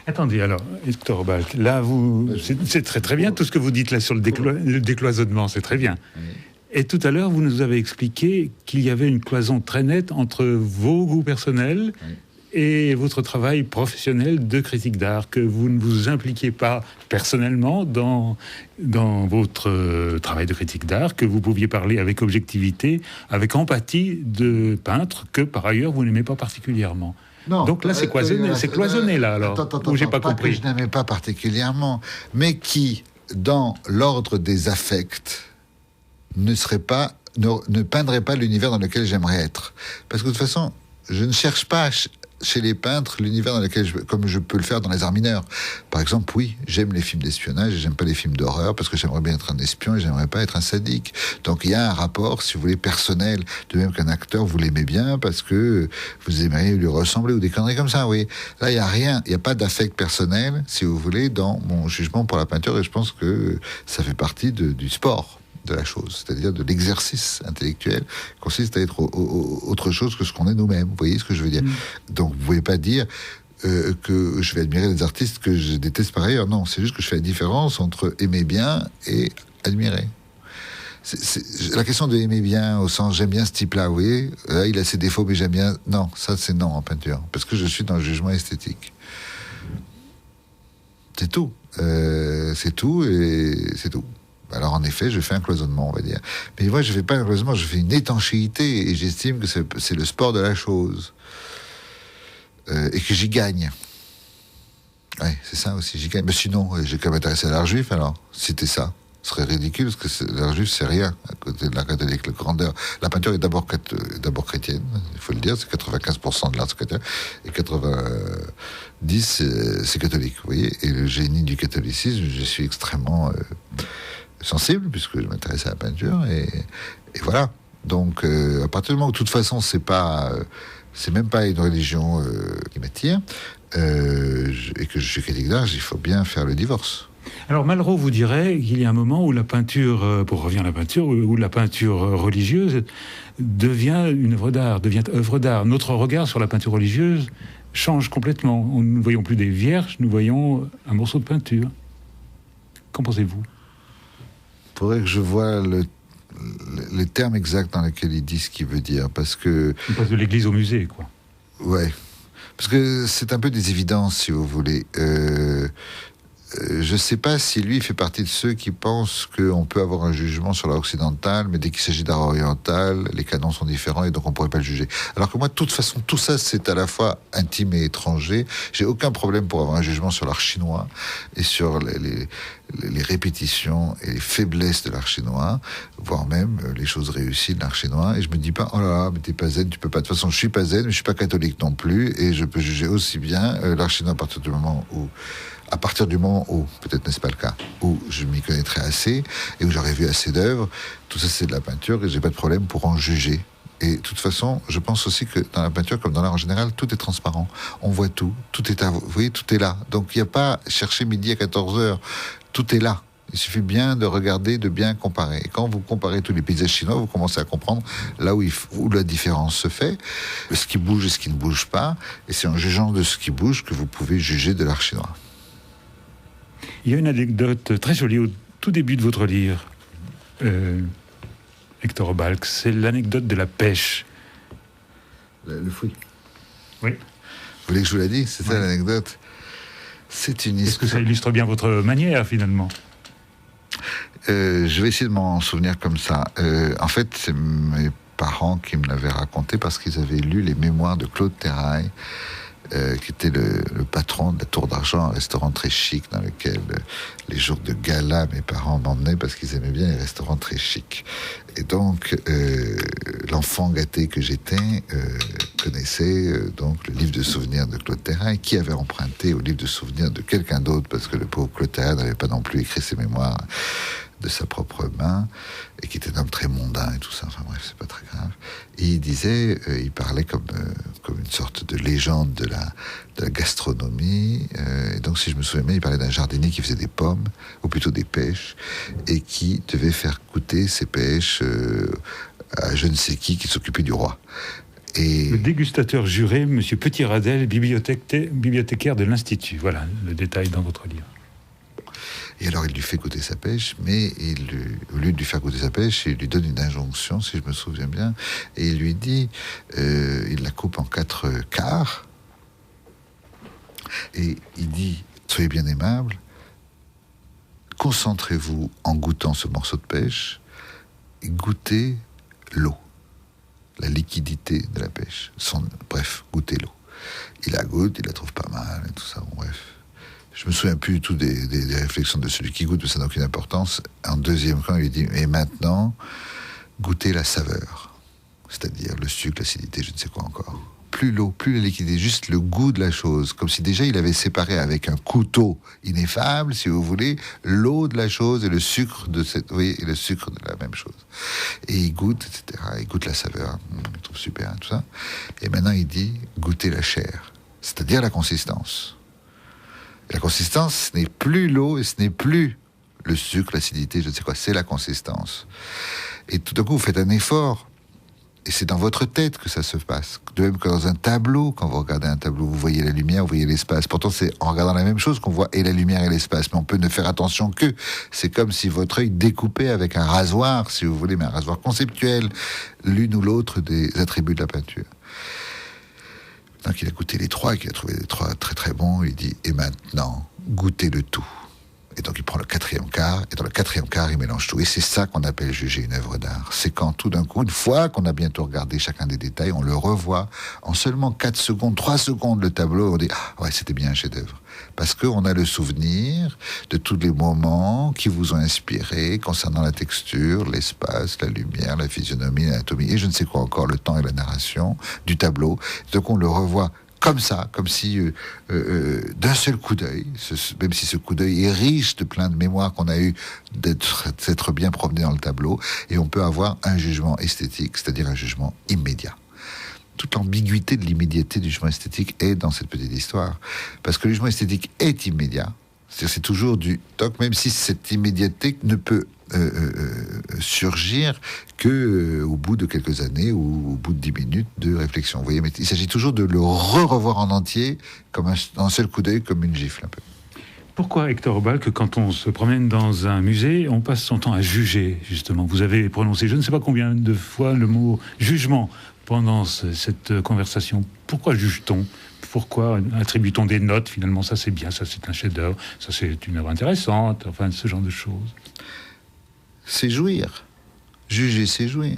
Attendez, alors, Hector Balck, là, c'est très très bien tout ce que vous dites là sur le décloisonnement, c'est très bien. Oui. Et tout à l'heure, vous nous avez expliqué qu'il y avait une cloison très nette entre vos goûts personnels et votre travail professionnel de critique d'art, que vous ne vous impliquiez pas personnellement dans votre travail de critique d'art, que vous pouviez parler avec objectivité, avec empathie de peintres que, par ailleurs, vous n'aimez pas particulièrement. Non, donc là, c'est cloisonné, là, alors. Attends, j'ai pas compris. Que je n'aimais pas particulièrement, mais qui, dans l'ordre des affects, ne peindrait pas l'univers dans lequel j'aimerais être. Parce que de toute façon, je ne cherche pas chez les peintres l'univers dans lequel comme je peux le faire dans les arts mineurs. Par exemple, oui, j'aime les films d'espionnage et j'aime pas les films d'horreur parce que j'aimerais bien être un espion et j'aimerais pas être un sadique. Donc il y a un rapport, si vous voulez, personnel, de même qu'un acteur, vous l'aimez bien parce que vous aimeriez lui ressembler ou des conneries comme ça, oui. Là, il y a rien, il y a pas d'affect personnel, si vous voulez, dans mon jugement pour la peinture et je pense que ça fait partie du sport de la chose, c'est-à-dire de l'exercice intellectuel qui consiste à être autre chose que ce qu'on est nous-mêmes. Vous voyez ce que je veux dire ? Donc, vous ne pouvez pas dire que je vais admirer des artistes que je déteste par ailleurs. Non, c'est juste que je fais la différence entre aimer bien et admirer. La question de aimer bien, au sens j'aime bien ce type-là, vous voyez, là, il a ses défauts, mais j'aime bien. Non, ça c'est non en peinture, parce que je suis dans le jugement esthétique. C'est tout. C'est tout et c'est tout. Alors en effet, je fais un cloisonnement, on va dire. Mais moi, je ne fais pas un cloisonnement, je fais une étanchéité et j'estime que c'est le sport de la chose. Et que j'y gagne. Ouais, c'est ça aussi, j'y gagne. Mais sinon, j'ai quand même intéressé à l'art juif, alors. Si c'était ça, ce serait ridicule, parce que l'art juif, c'est rien à côté de l'art catholique. La peinture est d'abord chrétienne, il faut le dire, c'est 95% de l'art chrétien, et 90% c'est catholique, vous voyez. Et le génie du catholicisme, je suis extrêmement sensible, puisque je m'intéresse à la peinture, et voilà. Donc, à partir du moment où, de toute façon, c'est même pas une religion qui m'attire, et que je suis critique d'art, il faut bien faire le divorce. Alors Malraux vous dirait qu'il y a un moment où la peinture, pour revenir à la peinture, où la peinture religieuse devient une œuvre d'art, devient œuvre d'art. Notre regard sur la peinture religieuse change complètement. Nous ne voyons plus des vierges, nous voyons un morceau de peinture. Qu'en pensez-vous ? Il faudrait que je voie les termes exacts dans lesquels il dit ce qu'il veut dire, parce que... Il passe de l'église au musée, quoi. Ouais, parce que c'est un peu des évidences, si vous voulez. Je ne sais pas si lui fait partie de ceux qui pensent qu'on peut avoir un jugement sur l'art occidental, mais dès qu'il s'agit d'art oriental, les canons sont différents et donc on ne pourrait pas le juger. Alors que moi, de toute façon, tout ça, c'est à la fois intime et étranger. J'ai aucun problème pour avoir un jugement sur l'art chinois et sur les répétitions et les faiblesses de l'art chinois, voire même les choses réussies de l'art chinois. Et je me dis pas, oh là là, mais t'es pas zen, tu peux pas. De toute façon, je suis pas zen, mais je suis pas catholique non plus, et je peux juger aussi bien l'art chinois à partir du moment où, peut-être n'est-ce pas le cas, où je m'y connaîtrais assez et où j'aurais vu assez d'œuvres, tout ça c'est de la peinture et j'ai pas de problème pour en juger. Et de toute façon, je pense aussi que dans la peinture, comme dans l'art en général, tout est transparent. On voit tout, vous voyez, tout est là. Donc il n'y a pas chercher midi à 14h, tout est là. Il suffit bien de regarder, de bien comparer. Et quand vous comparez tous les paysages chinois, vous commencez à comprendre là où la différence se fait, ce qui bouge et ce qui ne bouge pas. Et c'est en jugeant de ce qui bouge que vous pouvez juger de l'art chinois. Il y a une anecdote très jolie au tout début de votre livre, Hector Balck, c'est l'anecdote de la pêche. Le fruit. Oui. Vous voulez que je vous la dise ? C'est ça l'anecdote. C'est une histoire. Est-ce que ça illustre bien votre manière, finalement ? Je vais essayer de m'en souvenir comme ça. En fait, c'est mes parents qui me l'avaient raconté parce qu'ils avaient lu les mémoires de Claude Terrail, qui était le patron de la Tour d'Argent, un restaurant très chic dans lequel les jours de gala, mes parents m'emmenaient parce qu'ils aimaient bien les restaurants très chics. Et donc, l'enfant gâté que j'étais connaissait donc le livre de souvenirs de Claude Terrail, qui avait emprunté au livre de souvenirs de quelqu'un d'autre, parce que le pauvre Claude Terrail n'avait pas non plus écrit ses mémoires de sa propre main, et qui était un homme très mondain et tout ça, enfin bref, c'est pas très grave. Et il disait, il parlait comme une sorte de légende de la gastronomie, et donc si je me souviens bien, il parlait d'un jardinier qui faisait des pommes, ou plutôt des pêches, et qui devait faire goûter ses pêches à je ne sais qui s'occupait du roi. Et le dégustateur juré, Monsieur Petit-Radel, bibliothécaire de l'Institut. Voilà le détail dans votre livre. Et alors, il lui fait goûter sa pêche, mais au lieu de lui faire goûter sa pêche, il lui donne une injonction, si je me souviens bien, et il lui dit, il la coupe en 4 quarts, et il dit, soyez bien aimable, concentrez-vous en goûtant ce morceau de pêche, et goûtez l'eau, la liquidité de la pêche. Bref, goûtez l'eau. Il la goûte, il la trouve pas mal, et tout ça, bon, bref. Je me souviens plus du tout des réflexions de celui qui goûte, mais ça n'a aucune importance. En deuxième temps, il lui dit, et maintenant, goûtez la saveur. C'est-à-dire le sucre, l'acidité, je ne sais quoi encore. Plus l'eau, plus la liquidité, juste le goût de la chose. Comme si déjà il avait séparé avec un couteau ineffable, si vous voulez, l'eau de la chose et le sucre de et le sucre de la même chose. Et il goûte, etc. Il goûte la saveur. Il trouve super, tout ça. Et maintenant, il dit, goûtez la chair. C'est-à-dire la consistance. La consistance, ce n'est plus l'eau et ce n'est plus le sucre, l'acidité, je ne sais quoi, c'est la consistance. Et tout d'un coup, vous faites un effort, et c'est dans votre tête que ça se passe. De même que dans un tableau, quand vous regardez un tableau, vous voyez la lumière, vous voyez l'espace. Pourtant, c'est en regardant la même chose qu'on voit et la lumière et l'espace, mais on peut ne faire attention que. C'est comme si votre œil découpait avec un rasoir, si vous voulez, mais un rasoir conceptuel, l'une ou l'autre des attributs de la peinture. Donc il a goûté les 3, qu'il a trouvé les 3 très très bons, il dit, et maintenant, goûtez le tout. Et donc il prend le 4e quart, et dans le 4e quart, il mélange tout. Et c'est ça qu'on appelle juger une œuvre d'art. C'est quand tout d'un coup, une fois qu'on a bientôt regardé chacun des détails, on le revoit en seulement 4 secondes, 3 secondes le tableau, on dit, ah ouais, c'était bien un chef-d'œuvre. Parce qu'on a le souvenir de tous les moments qui vous ont inspiré concernant la texture, l'espace, la lumière, la physionomie, l'anatomie, et je ne sais quoi encore, le temps et la narration du tableau. Donc on le revoit comme ça, comme si d'un seul coup d'œil, même si ce coup d'œil est riche de plein de mémoires qu'on a eu d'être bien promené dans le tableau, et on peut avoir un jugement esthétique, c'est-à-dire un jugement immédiat. Toute l'ambiguïté de l'immédiateté du jugement esthétique est dans cette petite histoire, parce que le jugement esthétique est immédiat, c'est-à-dire c'est toujours du toc, même si cette immédiateté ne peut surgir que au bout de quelques années ou au bout de 10 minutes de réflexion. Vous voyez, mais il s'agit toujours de le revoir en entier comme un seul coup d'œil, comme une gifle un peu. Pourquoi, Hector Obal, que quand on se promène dans un musée, on passe son temps à juger, justement? Vous avez prononcé je ne sais pas combien de fois le mot jugement pendant cette conversation. Pourquoi juge-t-on? Pourquoi attribue-t-on des notes? Finalement, ça c'est bien, ça c'est un chef-d'œuvre, ça c'est une œuvre intéressante, enfin ce genre de choses. C'est jouir. Juger, c'est jouir.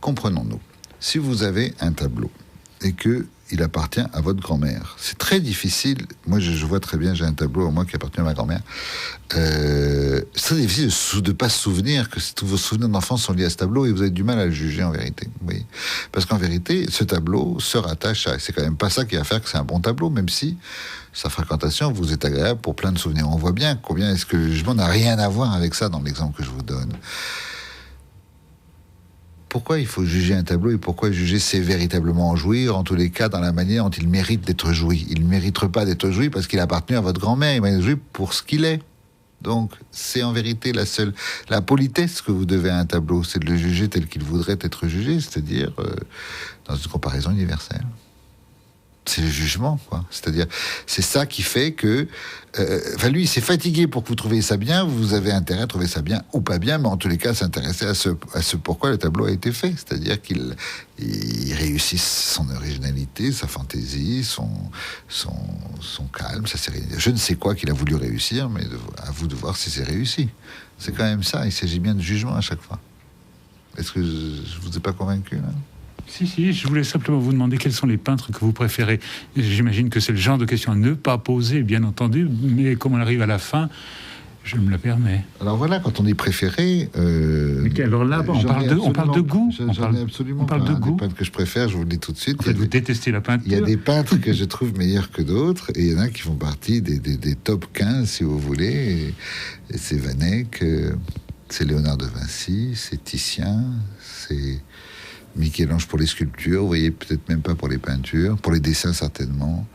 Comprenons-nous. Si vous avez un tableau et que il appartient à votre grand-mère, c'est très difficile. Moi, je vois très bien, j'ai un tableau, moi, qui appartient à ma grand-mère. C'est très difficile de ne pas se souvenir que tous vos souvenirs d'enfance sont liés à ce tableau et vous avez du mal à le juger, en vérité. Oui. Parce qu'en vérité, ce tableau se rattache à... C'est quand même pas ça qui va faire que c'est un bon tableau, même si sa fréquentation vous est agréable pour plein de souvenirs. On voit bien combien est-ce que le jugement n'a rien à voir avec ça dans l'exemple que je vous donne. Pourquoi il faut juger un tableau et pourquoi juger c'est véritablement en jouir, en tous les cas dans la manière dont il mérite d'être joui. Il ne mérite pas d'être joui parce qu'il appartient à votre grand-mère, il mérite d'être joui pour ce qu'il est. Donc c'est en vérité la politesse que vous devez à un tableau, c'est de le juger tel qu'il voudrait être jugé, c'est-à-dire dans une comparaison universelle. C'est le jugement, quoi. C'est-à-dire, c'est ça qui fait que... lui, il s'est fatigué pour que vous trouviez ça bien, vous avez intérêt à trouver ça bien ou pas bien, mais en tous les cas, s'intéresser à ce pourquoi le tableau a été fait. C'est-à-dire qu'il réussit son originalité, sa fantaisie, son calme, sa sérénité. Je ne sais quoi qu'il a voulu réussir, mais à vous de voir si c'est réussi. C'est quand même ça, il s'agit bien de jugement à chaque fois. Est-ce que je vous ai pas convaincu, là ? Si, je voulais simplement vous demander quels sont les peintres que vous préférez. J'imagine que c'est le genre de question à ne pas poser, bien entendu, mais comme on arrive à la fin, je me la permets. Alors voilà, quand on dit préféré... alors là, on parle de goût. J'en ai absolument pas. Des peintres que je préfère, je vous le dis tout de suite. En fait, vous détestez la peinture. Il y a des peintres que je trouve meilleurs que d'autres, et il y en a qui font partie des top 15, si vous voulez. Et c'est Van Eyck, c'est Léonard de Vinci, c'est Titien, c'est... Michel-Ange pour les sculptures, vous voyez, peut-être même pas pour les peintures, pour les dessins certainement.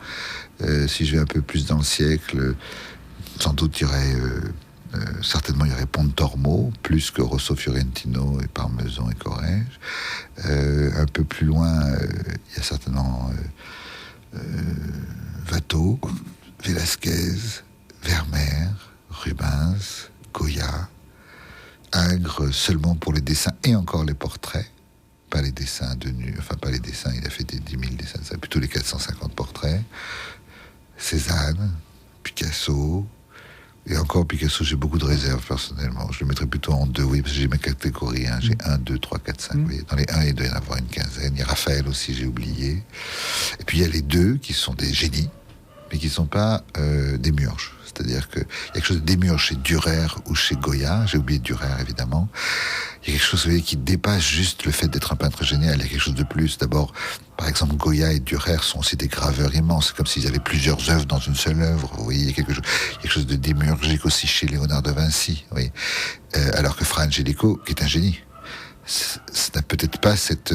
Si je vais un peu plus dans le siècle, sans doute il y aurait Certainement, il y aurait Pontormo, plus que Rosso Fiorentino et Parmesan et Corrège. Un peu plus loin, il y a certainement Watteau, Velasquez, Vermeer, Rubens, Goya, Ingres seulement pour les dessins et encore les portraits. Pas les dessins de nu, enfin pas les dessins, il a fait des 10 000 dessins, ça, plutôt les 450 portraits. Cézanne, Picasso, et encore Picasso, j'ai beaucoup de réserves personnellement. Je le mettrais plutôt en 2, oui, parce que j'ai mes catégories. Hein. J'ai 1, 2, 3, 4, 5. Oui. Dans les 1, il doit y en avoir une quinzaine. Il y a Raphaël aussi, j'ai oublié. Et puis il y a les 2 qui sont des génies, mais qui ne sont pas des murges. C'est-à-dire qu'il y a quelque chose de démiurge chez Dürer ou chez Goya. J'ai oublié Dürer, évidemment. Il y a quelque chose, vous voyez, qui dépasse juste le fait d'être un peintre génial. Il y a quelque chose de plus. D'abord, par exemple, Goya et Dürer sont aussi des graveurs immenses. C'est comme s'ils avaient plusieurs œuvres dans une seule œuvre. Vous voyez, il y a quelque chose de démiurgique aussi chez Léonard de Vinci. Oui. Alors que Fra Angelico, qui est un génie, ce n'a peut-être pas cette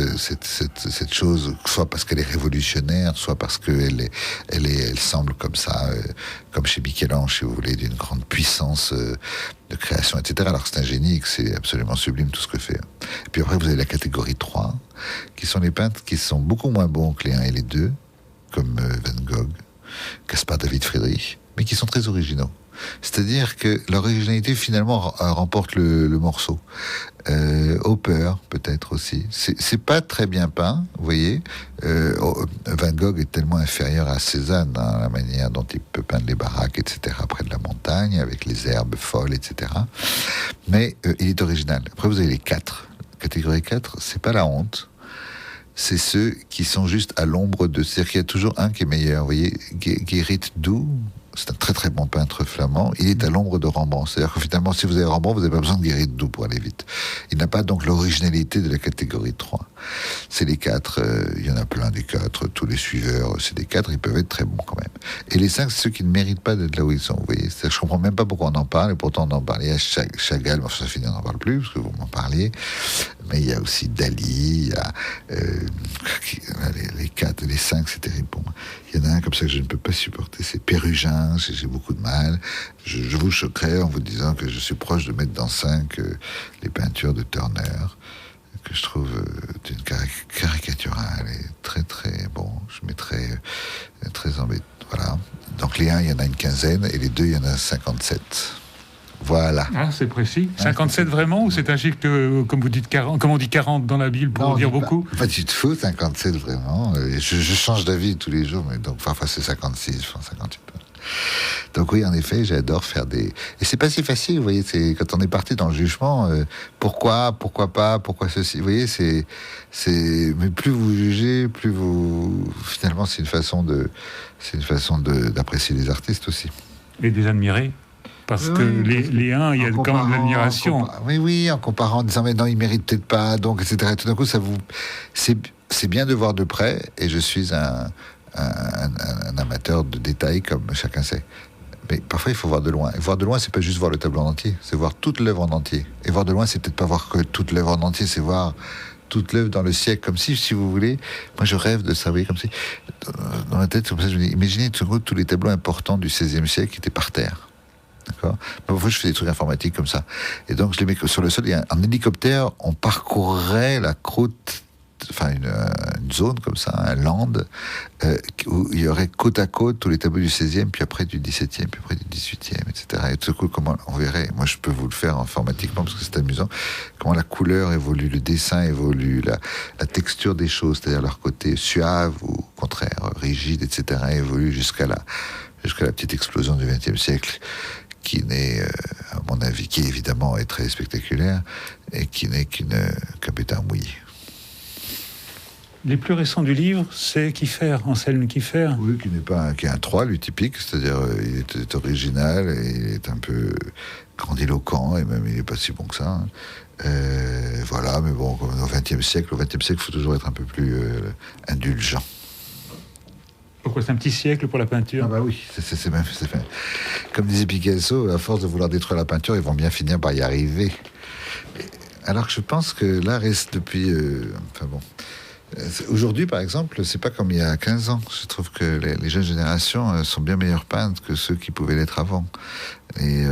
chose, soit parce qu'elle est révolutionnaire, soit parce qu'elle elle semble comme ça, comme chez Michel-Ange, si vous voulez, d'une grande puissance de création, etc. Alors que c'est un génie, que c'est absolument sublime tout ce que fait. Et puis après, vous avez la catégorie 3, qui sont les peintres qui sont beaucoup moins bons que les 1 et les 2, comme Van Gogh, Caspar David Friedrich, mais qui sont très originaux. C'est-à-dire que l'originalité finalement remporte le morceau. Hopper peut-être aussi. C'est pas très bien peint, vous voyez. Van Gogh est tellement inférieur à Cézanne, hein, la manière dont il peut peindre les baraques, etc. près de la montagne, avec les herbes folles, etc. Mais il est original. Après vous avez les 4. Catégorie 4, c'est pas la honte. C'est ceux qui sont juste à l'ombre de... C'est-à-dire qu'il y a toujours un qui est meilleur. Vous voyez, Gerrit Dou, c'est un très très bon peintre flamand. Il est à l'ombre de Rembrandt. C'est-à-dire que finalement, si vous avez Rembrandt, vous n'avez pas besoin de Gerrit Dou pour aller vite. Il n'a pas donc l'originalité de la catégorie 3. C'est les 4. Il y en a plein des 4. Tous les suiveurs, c'est des 4. Ils peuvent être très bons quand même. Et les 5, c'est ceux qui ne méritent pas d'être là où ils sont. Vous voyez, je comprends même pas pourquoi on en parle. Et pourtant, on en parlait à Chagall. Enfin, ça finit, on n'en parle plus parce que vous m'en parliez. Mais il y a aussi Dali. Il y a les 4 et les 5, c'est terrible pour moi. Il y en a un comme ça que je ne peux pas supporter, c'est Pérugin, j'ai beaucoup de mal. Je vous choquerai en vous disant que je suis proche de mettre dans 5 les peintures de Turner, que je trouve d'une caricaturale et très très bon. Je mettrais très embêté. Voilà. Donc les 1, il y en a une quinzaine, et les 2, il y en a 57. Voilà. Ah, c'est précis. 57 vraiment, ou c'est un chiffre que, comme vous dites 40, comme on dit 40 dans la Bible pour non, dire beaucoup? Pas du tout, 57 vraiment. Je change d'avis tous les jours, mais donc parfois c'est 56, 58. Donc oui, en effet, j'adore faire des... Et c'est pas si facile, vous voyez, c'est quand on est parti dans le jugement, pourquoi pas, pourquoi ceci, vous voyez, mais plus vous jugez, plus vous... Finalement, c'est une façon d'apprécier les artistes aussi. Et de les admirer. Parce que les 1, il y a quand même de l'admiration. Oui, en comparant, en disant, mais non, ils méritent peut-être pas, donc, etc. Et tout d'un coup, c'est bien de voir de près, et je suis un amateur de détails, comme chacun sait. Mais parfois, il faut voir de loin. Et voir de loin, c'est pas juste voir le tableau en entier, c'est voir toute l'œuvre en entier. Et voir de loin, c'est peut-être pas voir que toute l'œuvre en entier, c'est voir toute l'œuvre dans le siècle, comme si vous voulez, moi je rêve de ça, vous voyez, comme si, dans la tête, comme ça, je me dis, imaginez tout d'un coup tous les tableaux importants du XVIe siècle qui étaient par terre. D'accord. Parfois, je fais des trucs informatiques comme ça. Et donc, je les mets sur le sol. Et en hélicoptère, on parcourrait la croûte, enfin, une zone comme ça, un land, où il y aurait côte à côte tous les tableaux du 16e, puis après du 17e, puis après du 18e, etc. Et tout d'un coup, comment on verrait, moi je peux vous le faire informatiquement parce que c'est amusant, comment la couleur évolue, le dessin évolue, la texture des choses, c'est-à-dire leur côté suave ou au contraire rigide, etc., évolue jusqu'à la petite explosion du XXe siècle, qui n'est, à mon avis, qui évidemment est très spectaculaire, et qui n'est qu'un pétard mouillé. Les plus récents du livre, c'est Kiefer, Anselme Kiefer. Oui, qui est un 3, lui, typique, c'est-à-dire il est original, et il est un peu grandiloquent, et même il n'est pas si bon que ça. Voilà, mais bon, comme au XXe siècle, il faut toujours être un peu plus indulgent. Pourquoi c'est un petit siècle pour la peinture? Ah bah oui, c'est même, comme disait Picasso, à force de vouloir détruire la peinture, ils vont bien finir par y arriver. Alors que je pense que l'art reste depuis... Aujourd'hui, par exemple, c'est pas comme il y a 15 ans. Je trouve que les jeunes générations sont bien meilleurs peintres que ceux qui pouvaient l'être avant. Et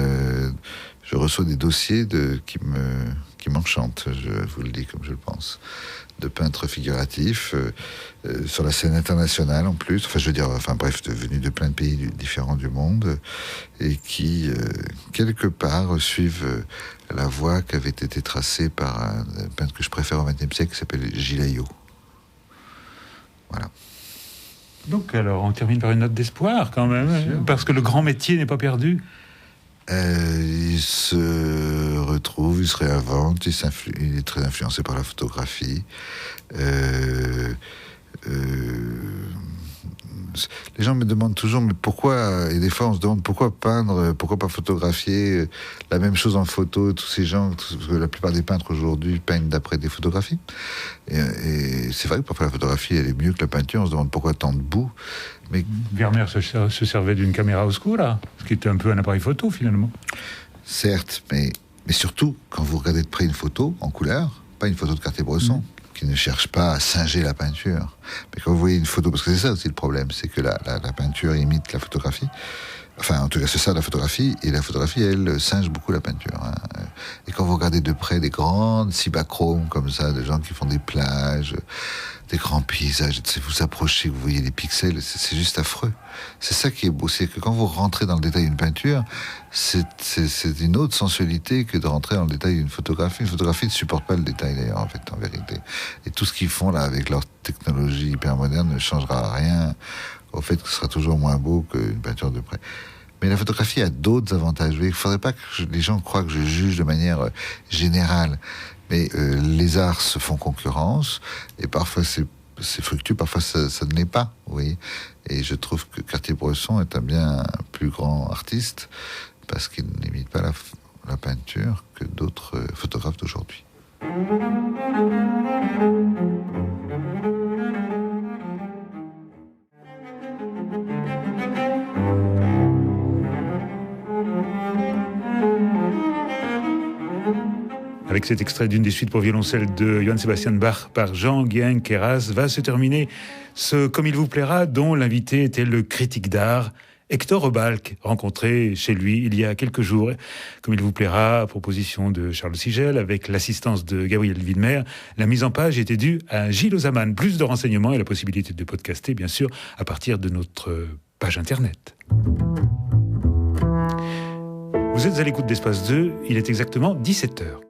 je reçois des dossiers qui m'enchantent, je vous le dis comme je le pense, de peintres figuratifs sur la scène internationale en plus. Enfin, je veux dire, venus de plein de pays différents du monde et qui, quelque part, suivent la voie qui avait été tracée par un peintre que je préfère au XXe siècle qui s'appelle Gilles Ayot. Voilà. Donc alors, on termine par une note d'espoir quand même, parce que le grand métier n'est pas perdu. Il se retrouve, il se réinvente, il est très influencé par la photographie. Les gens me demandent toujours, mais pourquoi, et des fois on se demande pourquoi peindre, pourquoi pas photographier la même chose en photo, tous ces gens, parce que la plupart des peintres aujourd'hui peignent d'après des photographies. Et c'est vrai que parfois la photographie elle est mieux que la peinture, on se demande pourquoi tant de boue. Mais Vermeer se servait d'une caméra oscura, ce qui était un peu un appareil photo finalement. Certes, mais surtout, quand vous regardez de près une photo en couleur, pas une photo de Cartier-Bresson, qui ne cherche pas à singer la peinture. Mais quand vous voyez une photo, parce que c'est ça aussi le problème, c'est que la peinture imite la photographie. Enfin, en tout cas, c'est ça la photographie, et la photographie, elle, singe beaucoup la peinture. Hein. Et quand vous regardez de près des grandes cibachromes comme ça, de gens qui font des plages, des grands paysages, vous approchez, vous voyez les pixels, c'est juste affreux. C'est ça qui est beau, c'est que quand vous rentrez dans le détail d'une peinture, c'est une autre sensualité que de rentrer dans le détail d'une photographie. Une photographie ne supporte pas le détail d'ailleurs, en fait, en vérité. Et tout ce qu'ils font là avec leur technologie hyper moderne ne changera rien au fait que ce sera toujours moins beau qu'une peinture de près. Mais la photographie a d'autres avantages. Il ne faudrait pas que les gens croient que je juge de manière générale. Mais les arts se font concurrence, et parfois c'est fructueux, parfois ça ne l'est pas. Vous voyez. Et je trouve que Cartier-Bresson est un bien plus grand artiste, parce qu'il n'imite pas la peinture que d'autres photographes d'aujourd'hui. Avec cet extrait d'une des suites pour violoncelle de Johann Sebastian Bach par Jean-Guihen Queyras, va se terminer ce Comme il vous plaira, dont l'invité était le critique d'art Hector Obalk, rencontré chez lui il y a quelques jours. Comme il vous plaira, proposition de Charles Sigel, avec l'assistance de Gabriel Widmer. La mise en page était due à Gilles Ozaman. Plus de renseignements et la possibilité de podcaster, bien sûr, à partir de notre page internet. Vous êtes à l'écoute d'Espace 2, il est exactement 17h.